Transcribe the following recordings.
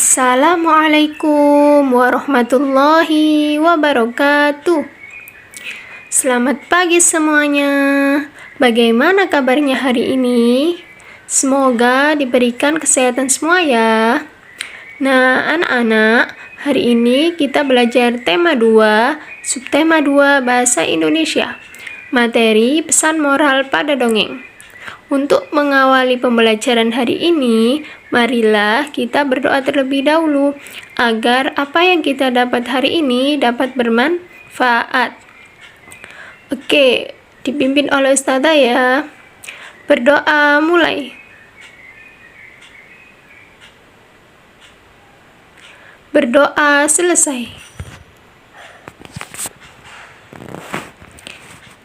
Assalamualaikum warahmatullahi wabarakatuh. Selamat pagi semuanya. Bagaimana kabarnya hari ini? Semoga diberikan kesehatan semua ya. Nah, anak-anak, hari ini kita belajar tema 2, subtema 2 Bahasa Indonesia. Materi pesan moral pada dongeng. Untuk mengawali pembelajaran hari ini, marilah kita berdoa terlebih dahulu agar apa yang kita dapat hari ini dapat bermanfaat. Oke, dipimpin oleh Ustazah ya. Berdoa mulai. Berdoa selesai.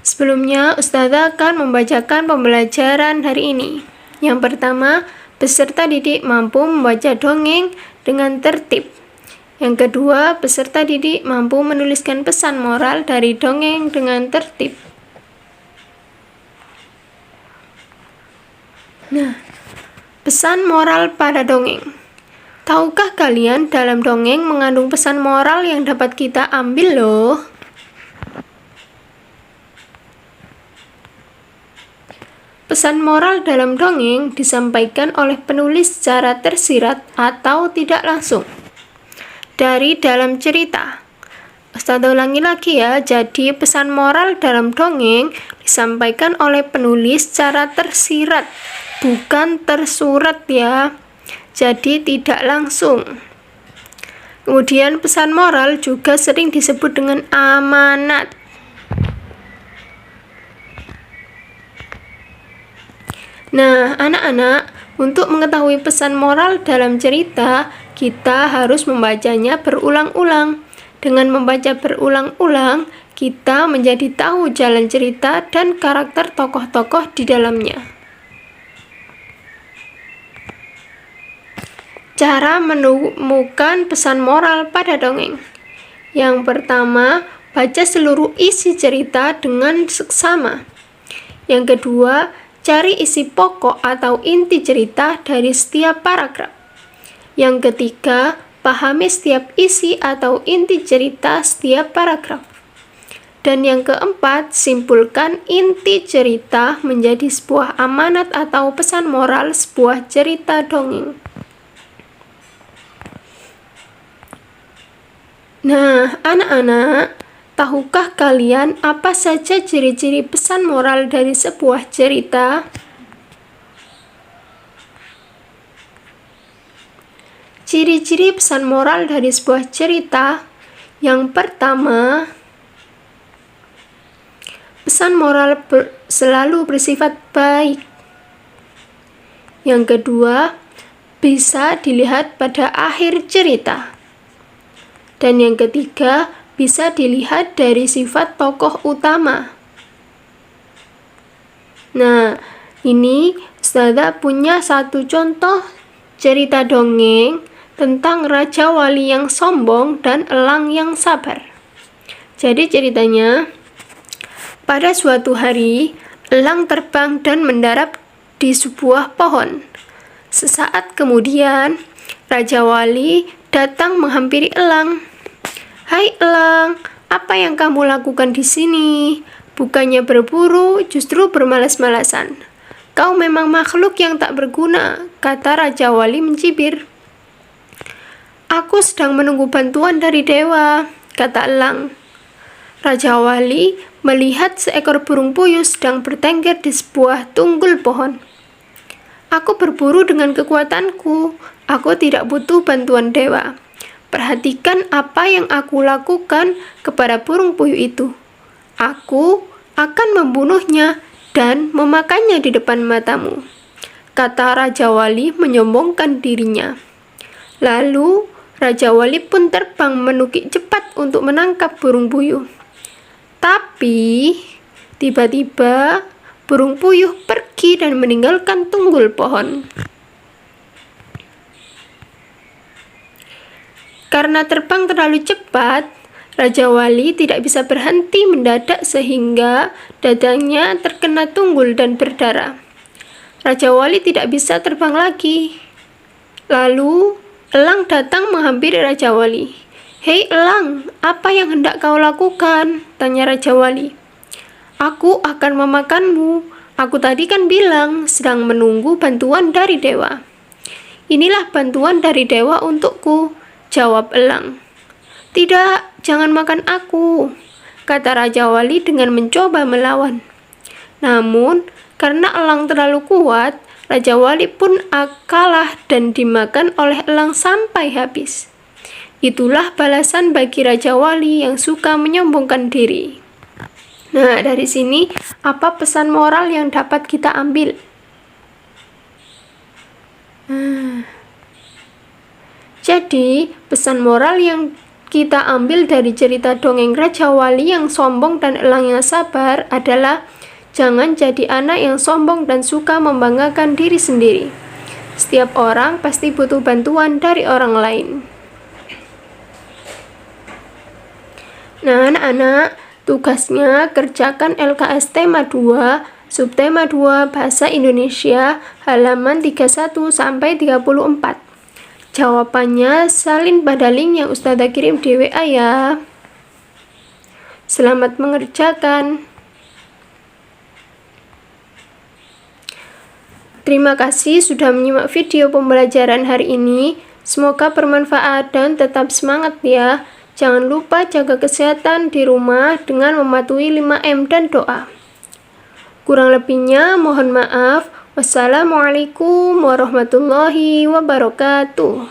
Sebelumnya, Ustazah akan membacakan pembelajaran hari ini. Yang pertama, peserta didik mampu membaca dongeng dengan tertib. Yang kedua, peserta didik mampu menuliskan pesan moral dari dongeng dengan tertib. Nah, pesan moral pada dongeng. Tahukah kalian dalam dongeng mengandung pesan moral yang dapat kita ambil loh? Pesan moral dalam dongeng disampaikan oleh penulis secara tersirat atau tidak langsung dari dalam cerita. Ustazah ulangi lagi ya, jadi pesan moral dalam dongeng disampaikan oleh penulis secara tersirat, bukan tersurat ya, jadi tidak langsung. Kemudian pesan moral juga sering disebut dengan amanat. Nah, anak-anak, untuk mengetahui pesan moral dalam cerita, kita harus membacanya berulang-ulang. Dengan membaca berulang-ulang, kita menjadi tahu jalan cerita dan karakter tokoh-tokoh di dalamnya. Cara menemukan pesan moral pada dongeng. Yang pertama, baca seluruh isi cerita dengan seksama. Yang kedua, cari isi pokok atau inti cerita dari setiap paragraf. Yang ketiga, pahami setiap isi atau inti cerita setiap paragraf. Dan yang keempat, simpulkan inti cerita menjadi sebuah amanat atau pesan moral sebuah cerita dongeng. Nah, anak-anak, tahukah kalian apa saja ciri-ciri pesan moral dari sebuah cerita? Ciri-ciri pesan moral dari sebuah cerita. Yang pertama, pesan moral selalu bersifat baik. Yang kedua, bisa dilihat pada akhir cerita. Dan yang ketiga, bisa dilihat dari sifat tokoh utama. Nah, ini Ustazah punya satu contoh cerita dongeng tentang Raja Wali yang sombong dan elang yang sabar. Jadi ceritanya, pada suatu hari, elang terbang dan mendarat di sebuah pohon. Sesaat kemudian, Raja Wali datang menghampiri elang. "Hai elang, apa yang kamu lakukan di sini? Bukannya berburu, justru bermalas-malasan. Kau memang makhluk yang tak berguna," kata Raja Wali mencibir. "Aku sedang menunggu bantuan dari dewa," kata elang. Raja Wali melihat seekor burung puyuh sedang bertengger di sebuah tunggul pohon. "Aku berburu dengan kekuatanku, aku tidak butuh bantuan dewa. Perhatikan apa yang aku lakukan kepada burung puyuh itu. Aku akan membunuhnya dan memakannya di depan matamu," kata Raja Wali menyombongkan dirinya. Lalu Raja Wali pun terbang menukik cepat untuk menangkap burung puyuh. Tapi tiba-tiba burung puyuh pergi dan meninggalkan tunggul pohon. Karena terbang terlalu cepat, Raja Wali tidak bisa berhenti mendadak sehingga dadanya terkena tunggul dan berdarah. Raja Wali tidak bisa terbang lagi. Lalu Elang datang menghampiri Raja Wali. "Hei Elang, apa yang hendak kau lakukan?" tanya Raja Wali. "Aku akan memakanmu. Aku tadi kan bilang sedang menunggu bantuan dari dewa." "Inilah bantuan dari dewa untukku," jawab elang. "Tidak, jangan makan aku," kata Raja Wali dengan mencoba melawan. Namun, karena elang terlalu kuat, Raja Wali pun kalah dan dimakan oleh elang sampai habis. Itulah balasan bagi Raja Wali yang suka menyombongkan diri. Nah, dari sini apa pesan moral yang dapat kita ambil? Jadi, pesan moral yang kita ambil dari cerita dongeng Raja Wali yang sombong dan elang yang sabar adalah jangan jadi anak yang sombong dan suka membanggakan diri sendiri. Setiap orang pasti butuh bantuan dari orang lain. Nah, anak-anak, tugasnya kerjakan LKS tema 2, subtema 2 Bahasa Indonesia, halaman 31 sampai 34. Jawabannya salin pada link yang Ustazah kirim di WA ya. Selamat mengerjakan. Terima kasih sudah menyimak video pembelajaran hari ini. Semoga bermanfaat dan tetap semangat ya. Jangan lupa jaga kesehatan di rumah dengan mematuhi 5M dan doa. Kurang lebihnya mohon maaf. Wassalamualaikum warahmatullahi wabarakatuh.